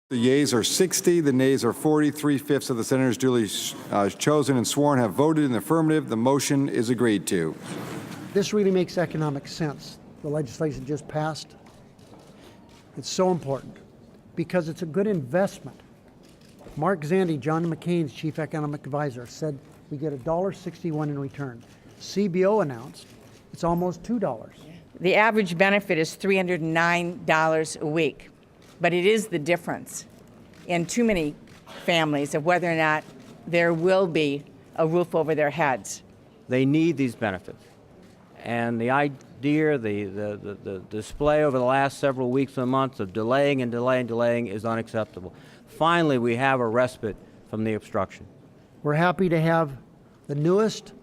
The yeas are 60, the nays are 40. 3/5 of the senators duly chosen and sworn have voted in the affirmative. The motion is agreed to. This really makes economic sense. The legislation just passed. It's so important because it's a good investment. Mark Zandi, John McCain's chief economic advisor, said we get $1.61 in return. CBO announced it's almost $2. The average benefit is $309 a week, but it is the difference in too many families of whether or not there will be a roof over their heads. They need these benefits. And the idea, the display over the last several weeks and months of delaying and delaying and delaying is unacceptable. Finally, we have a respite from the obstruction. We're happy to have the newest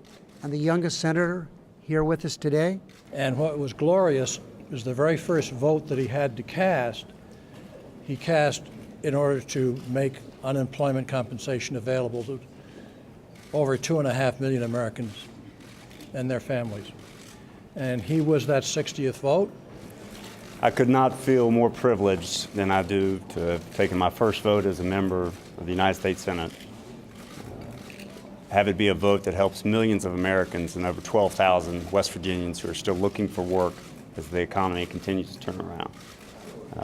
and the youngest senator here with us today. And what was glorious is the very first vote that he had to cast, he cast in order to make unemployment compensation available to over 2.5 million Americans and their families. And he was that 60th vote. I could not feel more privileged than I do to have taken my first vote as a member of the United States Senate. Have it be a vote that helps millions of Americans and over 12,000 West Virginians who are still looking for work as the economy continues to turn around.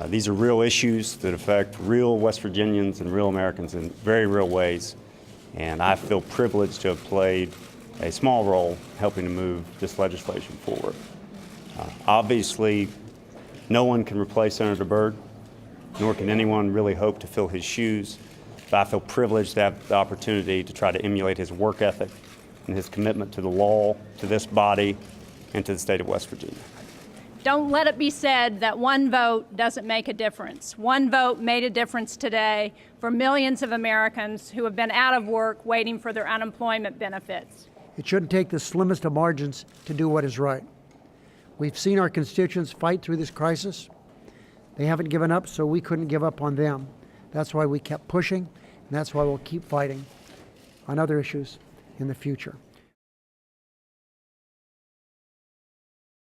These are real issues that affect real West Virginians and real Americans in very real ways, and I feel privileged to have played a small role helping to move this legislation forward. Obviously, no one can replace Senator Byrd, nor can anyone really hope to fill his shoes, but I feel privileged to have the opportunity to try to emulate his work ethic and his commitment to the law, to this body, and to the state of West Virginia. Don't let it be said that one vote doesn't make a difference. One vote made a difference today for millions of Americans who have been out of work waiting for their unemployment benefits. It shouldn't take the slimmest of margins to do what is right. We've seen our constituents fight through this crisis. They haven't given up, so we couldn't give up on them. That's why we kept pushing, and that's why we'll keep fighting on other issues in the future.